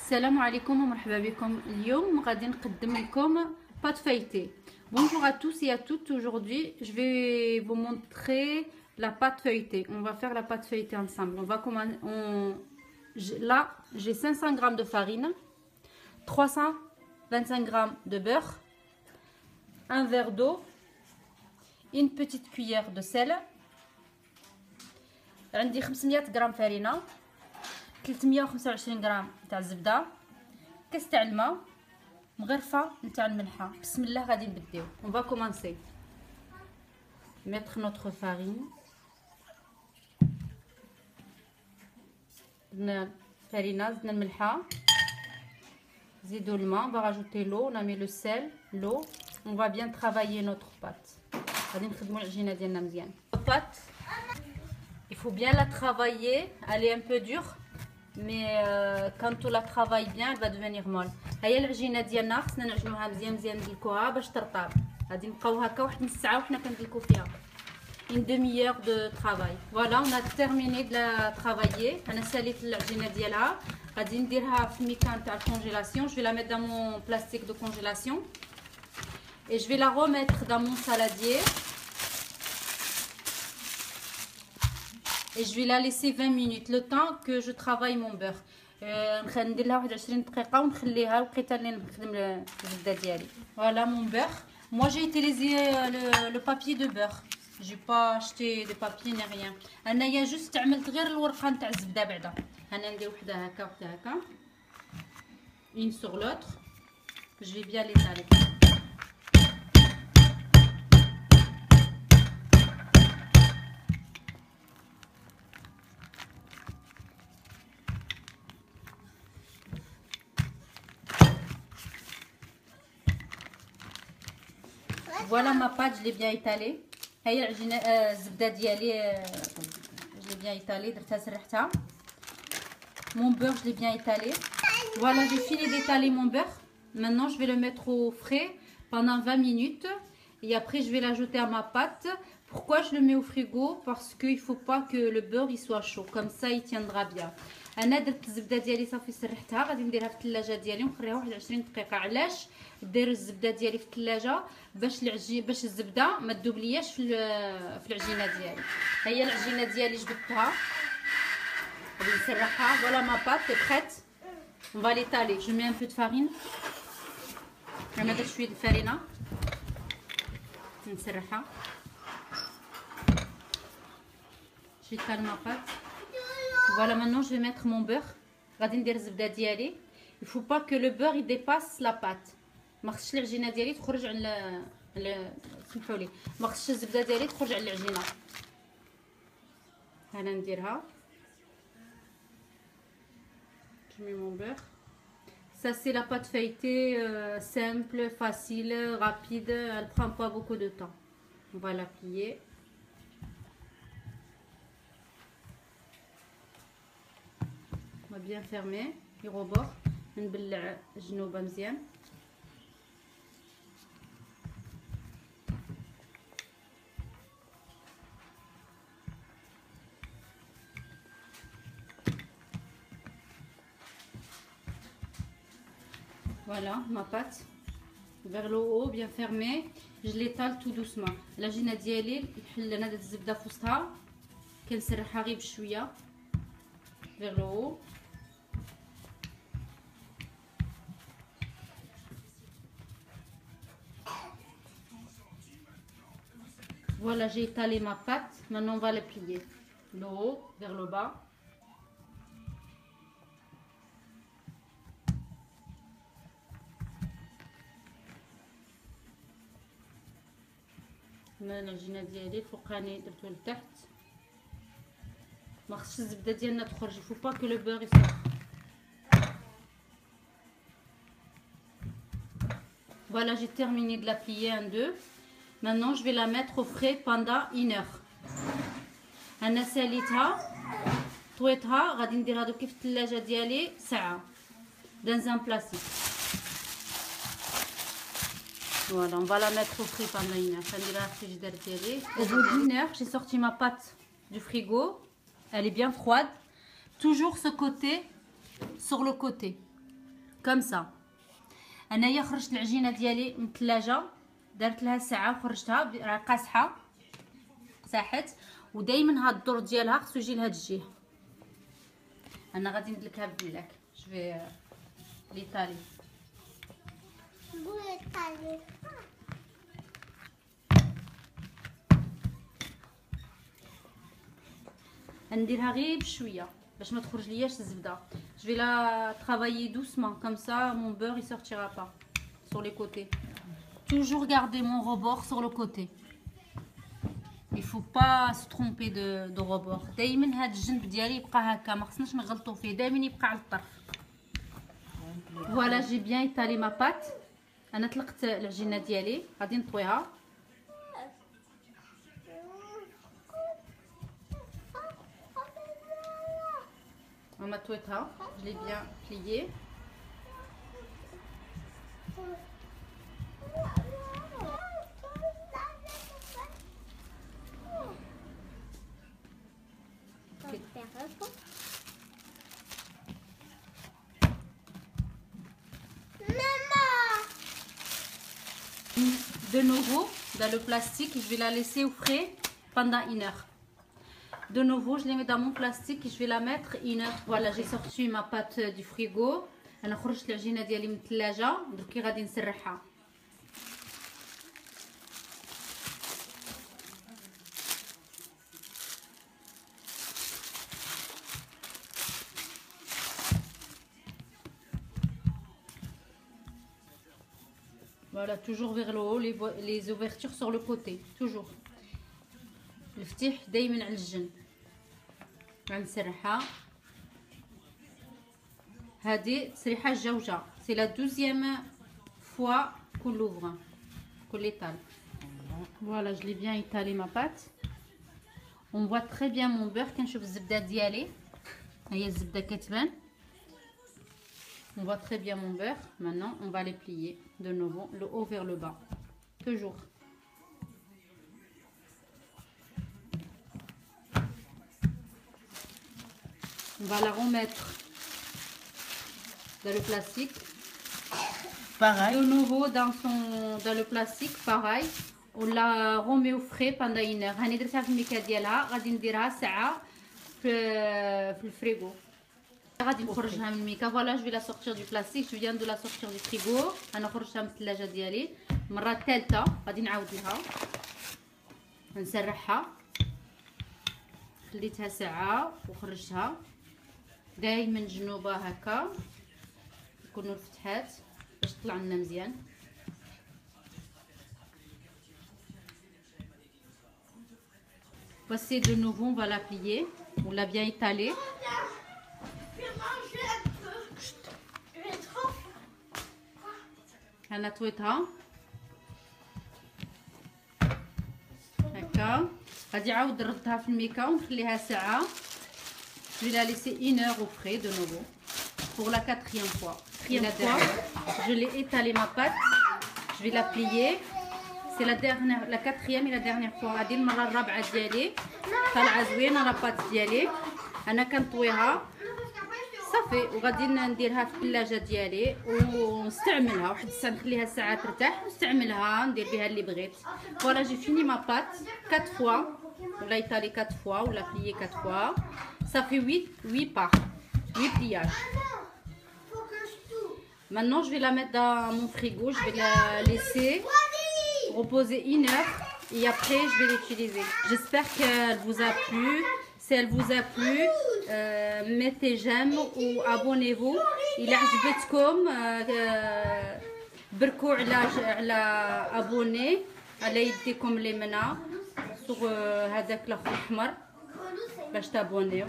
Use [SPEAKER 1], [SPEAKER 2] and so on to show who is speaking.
[SPEAKER 1] السلام عليكم ومرحبا بكم. اليوم غادي نقدم لكم pâte feuilletée. Bonjour à tous et à toutes. Aujourd'hui je vais vous montrer la pâte feuilletée. On va faire la pâte feuilletée ensemble. On va commencer. Là j'ai 500 g de farine, 325 g de beurre, un verre d'eau, une petite cuillère de sel, عندي 500 غرام فرينه، 325 غرام تاع الزبده، كاس تاع الماء، مغرفه نتاع الملحه. بسم الله غادي نبداو. On va commencer. Mettre notre farine. زدنا الفرينه، زدنا الملحه، زيدوا الماء. On va rajouter l'eau. On a mis le sel, l'eau. On va bien travailler notre pâte. غادي نخدموا العجينه ديالنا مزيان. pâte il faut bien la travailler. Elle est un peu dure, mais quand on la travaille bien, elle va devenir molle. هيا العجينه ديالنا خصنا نعجنوها مزيان ندلكوها باش ترطب. غادي نبقاو هكا واحد نص ساعه وحنا كندلكو فيها. Une demi-heure de travail. Voilà, on a terminé de la travailler. انا ساليت العجينه ديالها. غادي نديرها في ميكان تاع الكونجيلاسيون. Je vais la mettre dans mon plastique de congélation et je vais la remettre dans mon saladier. Et je vais la laisser 20 minutes, le temps que je travaille mon beurre. ندير لها واحد 20 دقيقه ونخليها لقيت اللي نخدم الزبده ديالي. Voilà mon beurre. Moi j'ai utilisé le papier de beurre. J'ai pas acheté de papier ni rien. انايا juste عملت غير الورقه نتاع الزبده بعدا. انا ندير وحده هكا وحده هكا. Une sur l'autre. Je vais bien l'étaler. Voilà ma pâte, je l'ai bien étalée. هي العجينه الزبده ديالي je l'ai bien étalée, درتها سرحتها. Mon beurre, je l'ai bien étalé. Voilà, j'ai fini d'étaler mon beurre. Maintenant, je vais le mettre au frais pendant 20 minutes et après je vais l'ajouter à ma pâte. Pourquoi je le mets au frigo? Parce qu'il ne faut pas que le beurre il soit chaud, comme ça il tiendra bien. انا درت الزبده ديالي صافي سرحتها، غادي نديرها في الثلاجه ديالي ونخليها واحد 20 دقيقه. علاش دير الزبده ديالي في الثلاجه؟ باش الزبده ما تذوبلياش في العجينه ديالي. هي العجينه ديالي جبدتها غادي نسرحها. فوالا ما بات est prête. On va l'étaler. Je mets un peu de farine. انا درت شويه الفرينه نسرحها. j'étale ma pâte. Voilà, maintenant je vais mettre mon beurre. غادي ندير الزبده ديالي. Il faut pas que le beurre il dépasse la pâte. ما خصش العجينه ديالي تخرج على سمحوا لي، ما خصش الزبده ديالي تخرج على العجينه. انا نديرها. Je mets mon beurre. Ça c'est la pâte feuilletée simple, facile, rapide, elle prend pas beaucoup de temps. On va la plier. On va bien fermer les rebords. نبلع الجنوبه مزيان. Voilà ma pâte vers le haut bien fermée. Je l'étale tout doucement. العجينه ديالي نحل انا درت الزبده في وسطها كنسرحها غير بشويه vers le haut. Voilà, j'ai étalé ma pâte. Maintenant on va la plier le haut vers le bas. العجينه ديالي الفوقاني درتو لتحت. ما خصش الزبده ديالنا تخرج. il faut pas que le beurre يسخ. Voilà, j'ai terminé de la plier en deux. Maintenant je vais la mettre au frais pendant 1 heure. انا ساليتها طويتها. غادي نديرها دوك في الثلاجه ديالي ساعه dans un plastique. Voilà, on va la mettre au frais pendant 1 heure. نديرها في الفريجيدير ديالي. Au bout d'1 heure, j'ai sorti ma pâte du frigo. Elle est bien froide. Toujours ce côté sur le côté. كمسه. انايا خرجت العجينه ديالي من الثلاجه، درت لها ساعه وخرجتها راه قاصحه صاحت. ودائما هاد الدور ديالها خصو يجي لهاد الجهه. انا غادي ندلكها بالبلاك شوفي ليطالي. نديرها غير بشويه باش ما تخرج لياش الزبده. Je vais la travailler doucement comme ça mon beurre il sortira pas sur les côtés. Toujours garder mon rebord sur le côté. Il faut pas se tromper de rebord. دائما هاد الجنب ديالي يبقى هكا، ما خصناش نغلطوا فيه، دائما يبقى على الطرف. Voilà, j'ai bien étalé ma pâte. انا طلقت العجينه ديالي غادي نطويها. On a طويتها، je l'ai bien plié. De nouveau dans le plastique, je vais la laisser au frais pendant 1 heure. De nouveau, je les mets dans mon plastique et je vais la mettre 1 heure. Voilà, j'ai sorti ma pâte du frigo. انا خرجت العجينه ديالي من الثلاجه، دركي غادي نسرحها. Voilà, toujours vers le haut, les ouvertures sur le côté, toujours. الفتيح دايما على الجنب. غنسرحها. هذه تسريحه الجوجه. C'est la 12e fois qu'on l'ouvre, qu'on l'étale. Voilà, je l'ai bien étalé ma pâte. On voit très bien mon beurre. كنشوف الزبده ديالي، هي الزبده كتبان. On voit très bien mon beurre. Maintenant, on va les plier de nouveau, le haut vers le bas. Toujours. On va la remettre dans le plastique.
[SPEAKER 2] Pareil.
[SPEAKER 1] De nouveau dans le plastique, pareil. On la remet au frais pendant 1 heure. هاني درتها في الميكا ديالها، غادي نديرها ساعة في الفريغو. غادي نخرجها من الميكا. فوالا جو في لا سورتير دو بلاستيك، جو فيان دو لا سورتير دو فريغو. انا خرجتها من الثلاجه ديالي المره الثالثه، غادي نعاود لها نسرحها. خليتها ساعه وخرجتها. دائما جنوبها هكا يكونوا الفتحات باش تطلع لنا مزيان. Voici de nouveau, on va la plier. On l'a bien étalée. انا طويتها هكا. غادي عاود نردها في الميكا ونخليها ساعه. Je vais la laisser 1 heure au frais de nouveau pour la 4e fois. Je l'ai étalé ma pâte. Je vais la plier. C'est la 4e et la dernière fois. هذه المره الرابعه ديالي. طالعه زوينه لاباط ديالي. انا كنطويها صافي وغادي نديرها في الثلاجه ديالي ونستعملها واحد الساعه، نخليها ساعه ترتاح ونستعملها ندير بها اللي بغيت. فوالا جي فيني ما بات 4 fois. ولا ايطالي 4 fois ولا plié 4 fois. Ça fait 8 parts, 8 pliages. Maintenant, je vais la mettre dans mon frigo. Je vais la laisser reposer 1 heure et après, je vais l'utiliser. J'espère qu'elle vous a plu. Si elle vous a plu, mettez j'aime ou abonnez-vous. إلا عجبتكم بركوا على abonner على يديكم اليمنى sur هذاك الأخضر الأحمر باش تابونيو.